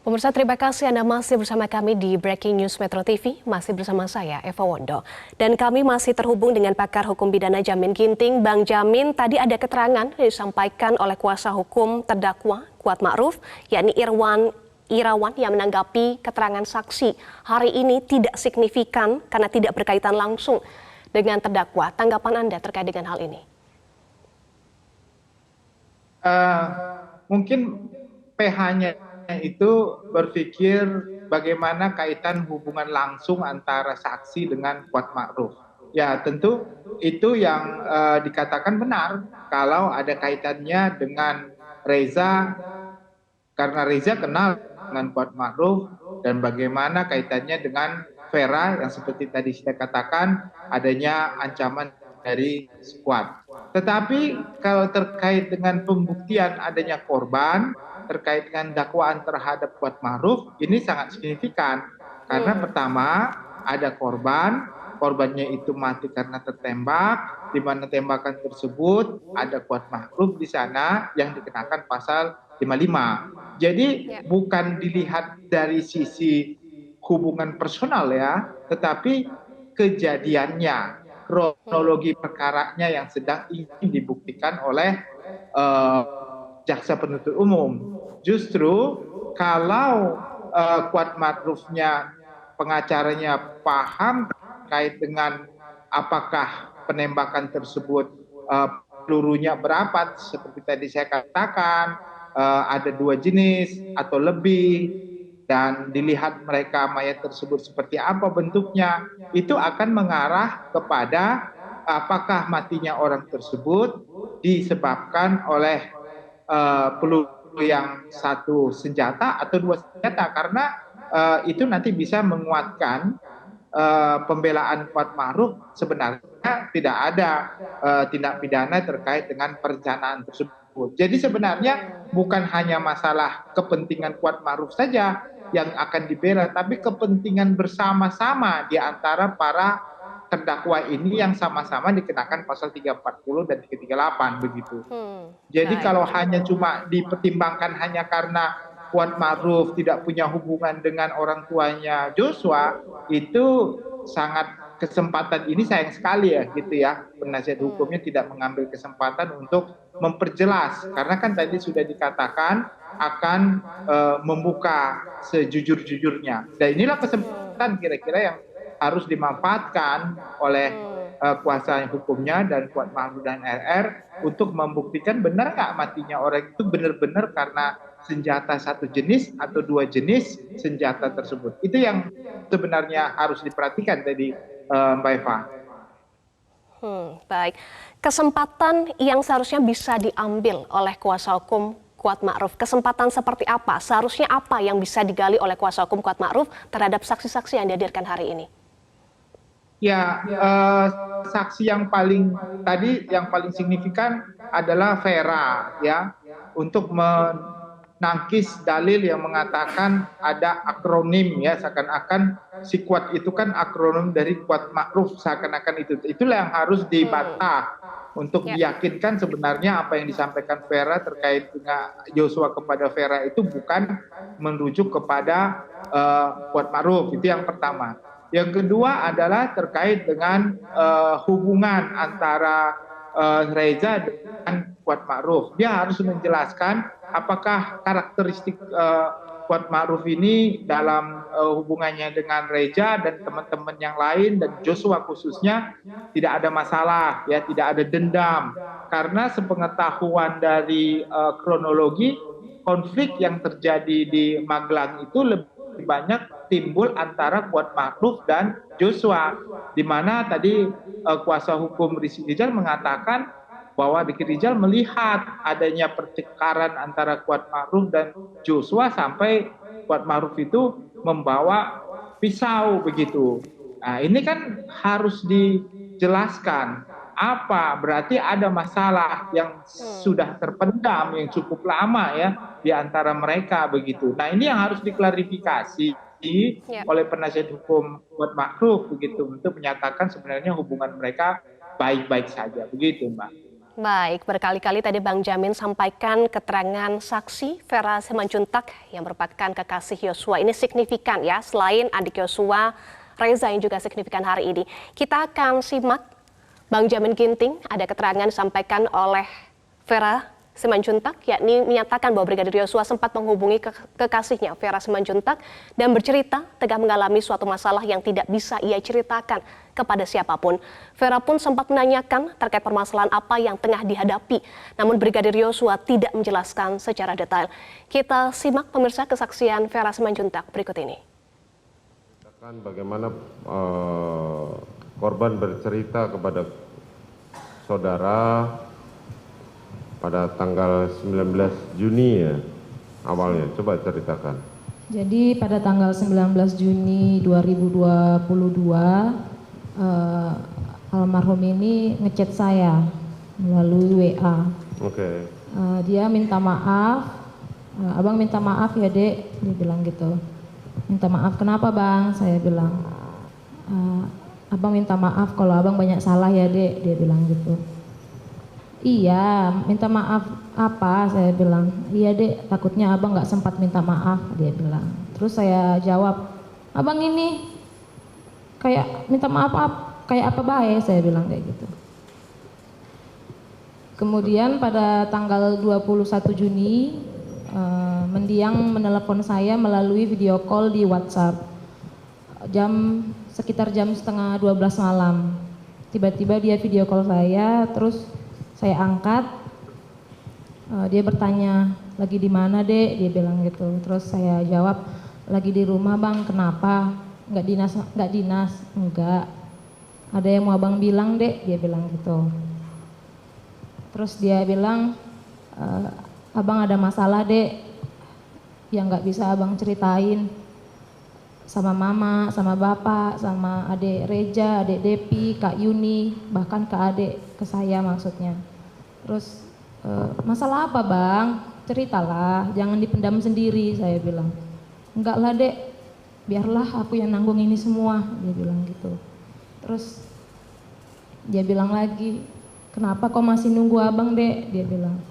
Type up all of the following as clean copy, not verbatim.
Pemirsa, terima kasih Anda masih bersama kami di Breaking News Metro TV, masih bersama saya Eva Wondo. Dan kami masih terhubung dengan pakar hukum pidana Jamin Ginting. Bang Jamin, tadi ada keterangan yang disampaikan oleh kuasa hukum terdakwa Kuat Ma'ruf, yakni Irawan yang menanggapi keterangan saksi hari ini tidak signifikan karena tidak berkaitan langsung dengan terdakwa. Tanggapan Anda terkait dengan hal ini? Mungkin PH-nya itu berpikir bagaimana kaitan hubungan langsung antara saksi dengan Kuat Ma'ruf. Ya tentu itu yang dikatakan benar kalau ada kaitannya dengan Reza, karena Reza kenal dengan Kuat Ma'ruf, dan bagaimana kaitannya dengan Vera yang seperti tadi saya katakan adanya ancaman dari Kuat. Tetapi kalau terkait dengan pembuktian adanya korban, terkait dengan dakwaan terhadap Kuat Ma'ruf, ini sangat signifikan. Karena pertama, ada korbannya itu mati karena tertembak, di mana tembakan tersebut ada Kuat Ma'ruf di sana yang dikenakan pasal 55. Jadi bukan dilihat dari sisi hubungan personal ya, tetapi kejadiannya, kronologi perkaranya yang sedang ingin dibuktikan oleh jaksa penuntut umum. Justru kalau Kuat Ma'rufnya, pengacaranya paham terkait dengan apakah penembakan tersebut pelurunya berapa, seperti tadi saya katakan ada 2 jenis atau lebih, dan dilihat mereka mayat tersebut seperti apa bentuknya, itu akan mengarah kepada apakah matinya orang tersebut disebabkan oleh peluru yang satu senjata atau 2 senjata, karena itu nanti bisa menguatkan pembelaan Kuat Ma'ruf sebenarnya tidak ada tindak pidana terkait dengan perencanaan tersebut. Jadi sebenarnya bukan hanya masalah kepentingan Kuat Ma'ruf saja yang akan dibela, tapi kepentingan bersama-sama di antara para terdakwa ini yang sama-sama dikenakan pasal 340 dan 338 begitu. Jadi kalau hanya cuma dipertimbangkan hanya karena Kuat Ma'ruf tidak punya hubungan dengan orang tuanya Joshua, itu sangat, kesempatan ini sayang sekali ya gitu ya. Penasihat hukumnya tidak mengambil kesempatan untuk memperjelas, karena kan tadi sudah dikatakan akan membuka sejujur-jujurnya. Dan inilah kesempatan kira-kira yang harus dimanfaatkan oleh kuasa hukumnya dan Kuat Ma'ruf dan RR untuk membuktikan benar nggak matinya orang itu benar-benar karena senjata satu jenis atau 2 jenis senjata tersebut. Itu yang sebenarnya harus diperhatikan tadi Mbak Eva. Baik, kesempatan yang seharusnya bisa diambil oleh kuasa hukum Kuat Ma'ruf, kesempatan seperti apa? Seharusnya apa yang bisa digali oleh kuasa hukum Kuat Ma'ruf terhadap saksi-saksi yang dihadirkan hari ini? Ya, saksi yang paling signifikan adalah Vera ya, untuk menangkis dalil yang mengatakan ada akronim ya, seakan-akan si Kuat itu kan akronim dari Kuat Ma'ruf, seakan-akan itulah yang harus dibantah untuk diyakinkan sebenarnya apa yang disampaikan Vera terkait dengan Joshua kepada Vera itu bukan merujuk kepada Kuat Ma'ruf. Itu yang pertama. Yang kedua adalah terkait dengan hubungan antara Reza dengan Kuat Ma'ruf. Dia harus menjelaskan apakah karakteristik Kuat Ma'ruf ini dalam hubungannya dengan Reza dan teman-teman yang lain dan Joshua khususnya tidak ada masalah, ya, tidak ada dendam. Karena sepengetahuan dari kronologi, konflik yang terjadi di Magelang itu lebih banyak timbul antara Kuat Ma'ruf dan Joshua, di mana tadi kuasa hukum Ricky Rizal mengatakan bahwa Ricky Rizal melihat adanya pertengkaran antara Kuat Ma'ruf dan Joshua sampai Kuat Ma'ruf itu membawa pisau begitu. Nah, ini kan harus dijelaskan. Apa berarti ada masalah yang sudah terpendam yang cukup lama ya di antara mereka begitu. Nah, ini yang harus diklarifikasi oleh penasihat hukum Kuat Ma'ruf begitu, untuk menyatakan sebenarnya hubungan mereka baik-baik saja begitu, Mbak. Baik, berkali-kali tadi Bang Jamin sampaikan keterangan saksi Vera Simanjuntak yang merupakan kekasih Yosua. Ini signifikan ya, selain adik Yosua, Reza yang juga signifikan hari ini. Kita akan simak Bang Jamin Ginting, ada keterangan disampaikan oleh Vera Simanjuntak, yakni menyatakan bahwa Brigadir Yosua sempat menghubungi kekasihnya Vera Simanjuntak dan bercerita tengah mengalami suatu masalah yang tidak bisa ia ceritakan kepada siapapun. Vera pun sempat menanyakan terkait permasalahan apa yang tengah dihadapi, namun Brigadir Yosua tidak menjelaskan secara detail. Kita simak pemirsa kesaksian Vera Simanjuntak berikut ini. Bagaimana korban bercerita kepada saudara pada tanggal 19 Juni ya awalnya, coba ceritakan. Jadi pada tanggal 19 Juni 2022 almarhum ini ngechat saya melalui WA. Oke. Dia minta maaf, abang minta maaf ya dek, dia bilang gitu. Minta maaf kenapa bang? Saya bilang, abang minta maaf kalau abang banyak salah ya dek, dia bilang gitu. Iya, minta maaf apa? Saya bilang, iya dek, takutnya abang nggak sempat minta maaf, dia bilang. Terus saya jawab, abang ini kayak minta maaf kayak apa baik, saya bilang kayak gitu. Kemudian pada tanggal 21 Juni, mendiang menelepon saya melalui video call di WhatsApp. Sekitar jam setengah 12 malam. Tiba-tiba dia video call saya, terus saya angkat, dia bertanya, lagi di mana dek? Dia bilang gitu. Terus saya jawab, lagi di rumah bang, kenapa? Nggak dinas, enggak. Ada yang mau abang bilang dek? Dia bilang gitu. Terus dia bilang, abang ada masalah dek, yang nggak bisa abang ceritain sama mama, sama bapak, sama adik Reja, adik Depi, Kak Yuni, bahkan ke adik, ke saya maksudnya. Terus masalah apa bang? Ceritalah, jangan dipendam sendiri, saya bilang. Enggak lah dek, biarlah aku yang nanggung ini semua, dia bilang gitu. Terus dia bilang lagi, kenapa kau masih nunggu abang dek? Dia bilang,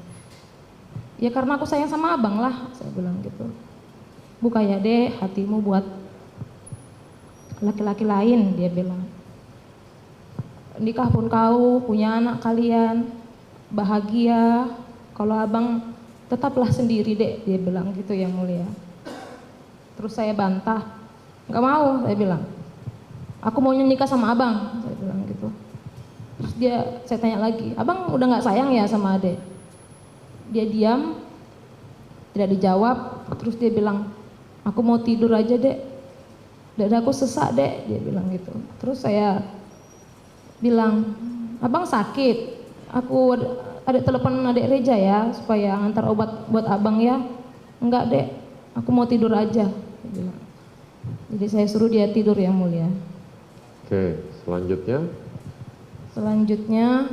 ya karena aku sayang sama abang lah, saya bilang gitu. Buka ya dek hatimu buat laki-laki lain, dia bilang. Nikah pun kau, punya anak kalian, bahagia, kalau abang tetaplah sendiri dek, dia bilang gitu yang mulia. Terus saya bantah, nggak mau, saya bilang. Aku maunya nikah sama abang, saya bilang gitu. Terus saya tanya lagi, abang udah nggak sayang ya sama adek? Dia diam, tidak dijawab, terus dia bilang, aku mau tidur aja dek. Dadaku sesak dek, dia bilang gitu. Terus saya bilang, abang sakit, aku ada telepon adik Reja ya supaya ngantar obat buat abang ya. Enggak dek, aku mau tidur aja, dia bilang. Jadi saya suruh dia tidur yang mulia. Oke, selanjutnya? Selanjutnya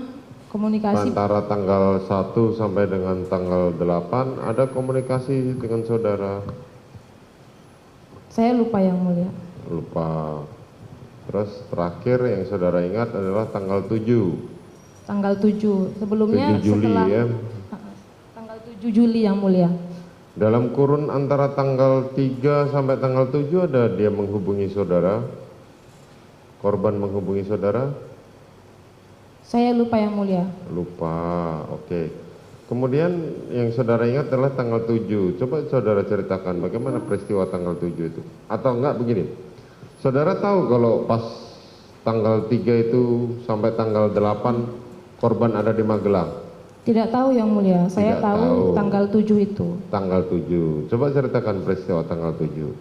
komunikasi. Antara tanggal 1 sampai dengan tanggal 8 ada komunikasi dengan saudara? Saya lupa yang mulia. Lupa. Terus terakhir yang saudara ingat adalah tanggal 7. Tanggal 7, sebelumnya 7 Juli setelah, ya. Tanggal 7 Juli yang mulia. Dalam kurun antara tanggal 3 sampai tanggal 7 ada dia menghubungi saudara? Korban menghubungi saudara? Saya lupa yang mulia. Lupa, oke. Kemudian yang saudara ingat adalah tanggal 7. Coba saudara ceritakan bagaimana peristiwa tanggal 7 itu. Atau enggak begini, saudara tahu kalau pas tanggal 3 itu sampai tanggal 8 korban ada di Magelang? Tidak tahu yang mulia, saya Tidak tahu tanggal 7 itu. Tanggal 7, coba ceritakan peristiwa tanggal 7.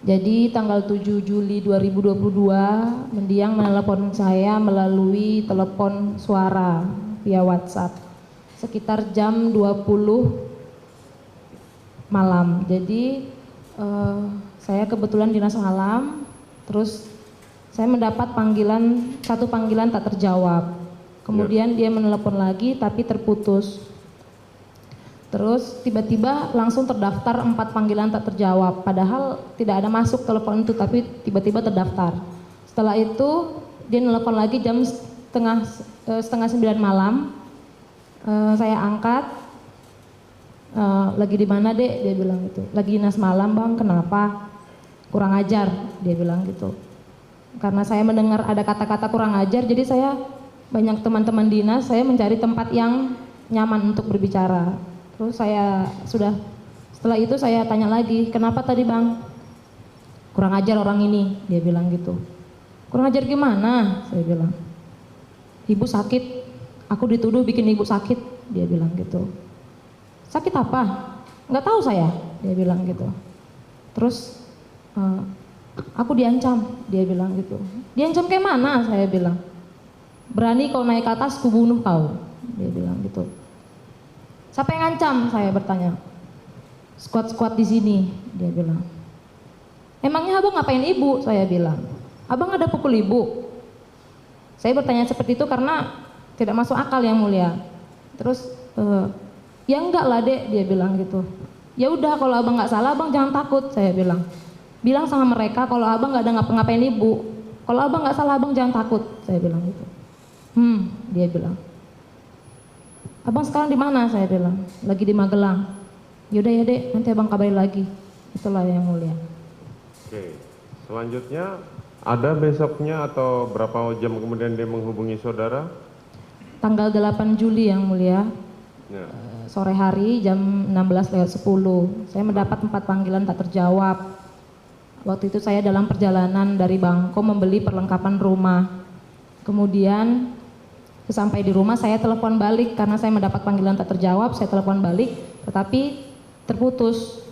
Jadi tanggal 7 Juli 2022 mendiang menelepon saya melalui telepon suara via WhatsApp sekitar jam 20 malam. Jadi saya kebetulan dinas alam, terus saya mendapat satu panggilan tak terjawab. Kemudian dia menelepon lagi tapi terputus. Terus tiba-tiba langsung terdaftar 4 panggilan tak terjawab. Padahal tidak ada masuk telepon itu, tapi tiba-tiba terdaftar. Setelah itu dia nelpon lagi jam setengah 9 malam. Saya angkat, lagi di mana dek? Dia bilang gitu. Lagi dinas malam bang, kenapa? Kurang ajar, dia bilang gitu. Karena saya mendengar ada kata-kata kurang ajar, jadi saya banyak teman-teman dinas, saya mencari tempat yang nyaman untuk berbicara. Terus setelah itu saya tanya lagi, kenapa tadi bang? Kurang ajar orang ini, dia bilang gitu. Kurang ajar gimana? Saya bilang. Ibu sakit, aku dituduh bikin ibu sakit, dia bilang gitu. Sakit apa? Nggak tahu saya, dia bilang gitu. Terus aku diancam, dia bilang gitu. Diancam kayak mana? Saya bilang. Berani kau naik ke atas, ku bunuh kau, dia bilang gitu. Siapa yang ngancam? Saya bertanya. Squad di sini, dia bilang. Emangnya abang ngapain ibu? Saya bilang. Abang ada pukul ibu? Saya bertanya seperti itu karena tidak masuk akal yang mulia. Terus, ya enggak lah dek, dia bilang gitu. Ya udah kalau abang nggak salah, abang jangan takut, saya bilang. Bilang sama mereka kalau abang nggak ada ngapa-ngapain ibu. Kalau abang nggak salah, abang jangan takut, saya bilang gitu. Dia bilang. Abang sekarang di mana? Saya bilang. Lagi di Magelang. Yaudah ya dek, nanti abang kabarin lagi. Itulah yang mulia. Oke, selanjutnya ada besoknya atau berapa jam kemudian dia menghubungi saudara? Tanggal 8 Juli yang mulia. Ya. Sore hari jam 16:10. Saya mendapat 4 panggilan tak terjawab. Waktu itu saya dalam perjalanan dari Bangko membeli perlengkapan rumah. Kemudian sampai di rumah saya telepon balik karena saya mendapat panggilan tak terjawab. Saya telepon balik tetapi terputus.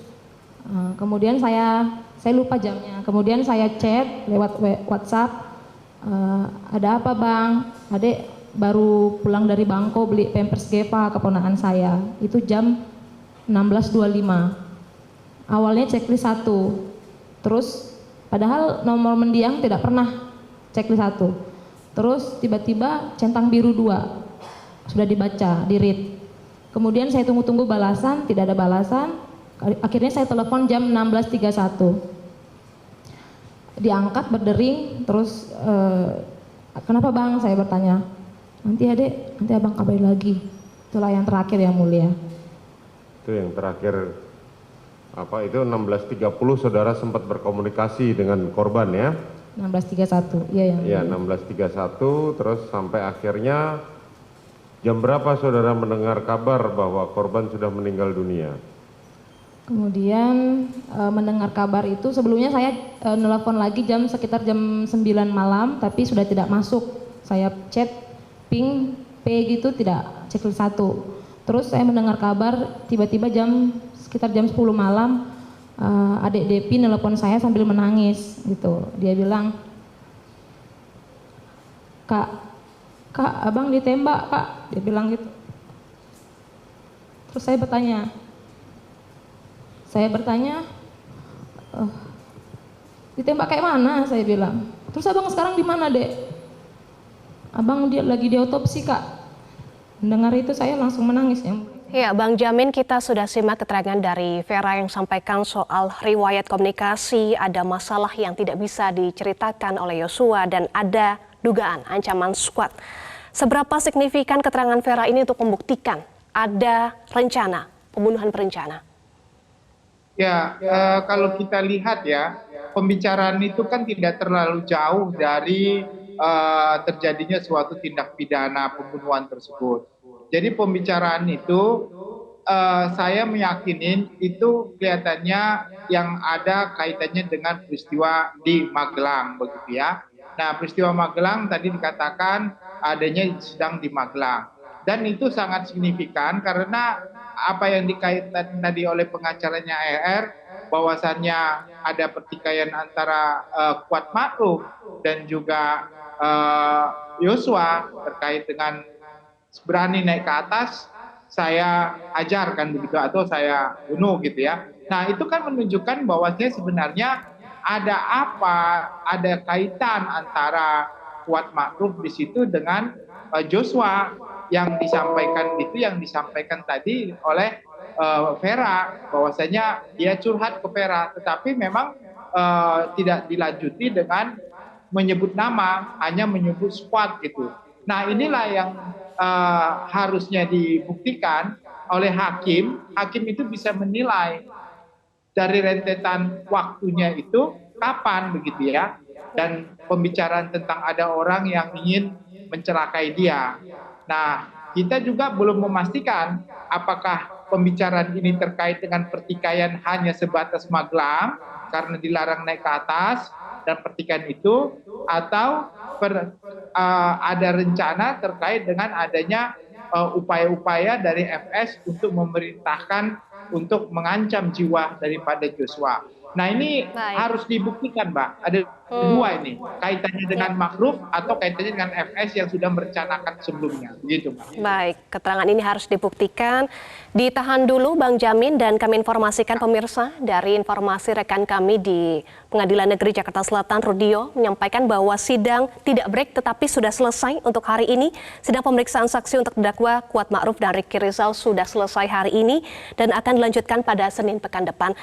Kemudian saya lupa jamnya. Kemudian saya chat lewat WhatsApp. Ada apa bang? Adek baru pulang dari Bangko beli Pampers Geva keponakan saya. Itu jam 16.25. Awalnya checklist 1. Terus padahal nomor mendiang tidak pernah checklist 1. Terus tiba-tiba centang biru 2. Sudah dibaca, di read. Kemudian saya tunggu-tunggu balasan, tidak ada balasan. Akhirnya saya telepon jam 16.31. Diangkat berdering, terus kenapa bang? Saya bertanya. Nanti abang kabarin lagi. Itulah yang terakhir yang mulia. Itu yang terakhir, apa itu 16.30 saudara sempat berkomunikasi dengan korban ya? 16.31, iya yang Iya 16.31, terus sampai akhirnya jam berapa saudara mendengar kabar bahwa korban sudah meninggal dunia? Kemudian mendengar kabar itu sebelumnya saya nelpon lagi sekitar jam 9 malam tapi sudah tidak masuk. Saya chat ping P gitu tidak checklist 1. Terus saya mendengar kabar tiba-tiba sekitar jam 10 malam adik Depi nelpon saya sambil menangis gitu. Dia bilang, Kak abang ditembak kak, dia bilang gitu. Terus saya bertanya, ditembak kayak mana? Saya bilang. Terus abang sekarang di mana dek? Abang lagi diotopsi kak. Mendengar itu saya langsung menangis ya. Ya, Bang Jamin, kita sudah simak keterangan dari Vera yang sampaikan soal riwayat komunikasi, ada masalah yang tidak bisa diceritakan oleh Yosua dan ada dugaan ancaman squad. Seberapa signifikan keterangan Vera ini untuk membuktikan ada rencana pembunuhan berencana? Ya, kalau kita lihat ya, pembicaraan itu kan tidak terlalu jauh dari terjadinya suatu tindak pidana pembunuhan tersebut. Jadi pembicaraan itu saya meyakini itu kelihatannya yang ada kaitannya dengan peristiwa di Magelang begitu ya. Nah, peristiwa Magelang tadi dikatakan adanya sedang di Magelang. Dan itu sangat signifikan karena apa yang dikaitkan tadi oleh pengacaranya ER bahwasannya ada pertikaian antara Kuat Ma'ruf dan juga Yosua terkait dengan berani naik ke atas, saya ajarkan begitu atau saya bunuh gitu ya. Nah itu kan menunjukkan bahwasanya sebenarnya ada ada kaitan antara Kuat Ma'ruf di situ dengan Joshua yang disampaikan tadi oleh Vera bahwasanya dia curhat ke Vera, tetapi memang tidak dilanjuti dengan menyebut nama, hanya menyebut squad gitu. Nah, inilah yang harusnya dibuktikan oleh hakim. Hakim itu bisa menilai dari rentetan waktunya itu kapan begitu ya, dan pembicaraan tentang ada orang yang ingin mencelakai dia. Nah, kita juga belum memastikan apakah pembicaraan ini terkait dengan pertikaian hanya sebatas magelang karena dilarang naik ke atas dan pertikaian itu, atau ada rencana terkait dengan adanya upaya-upaya dari FS untuk memerintahkan untuk mengancam jiwa daripada Joshua. Nah, ini harus dibuktikan, Mbak. Ada dua ini, kaitannya dengan Ma'ruf atau kaitannya dengan FS yang sudah merencanakan sebelumnya. Begitu, Mbak. Baik, keterangan ini harus dibuktikan. Ditahan dulu Bang Jamin, dan kami informasikan pemirsa dari informasi rekan kami di Pengadilan Negeri Jakarta Selatan, Rudio, menyampaikan bahwa sidang tidak break tetapi sudah selesai untuk hari ini. Sidang pemeriksaan saksi untuk terdakwa Kuat Ma'ruf dan Ricky Rizal sudah selesai hari ini dan akan dilanjutkan pada Senin pekan depan.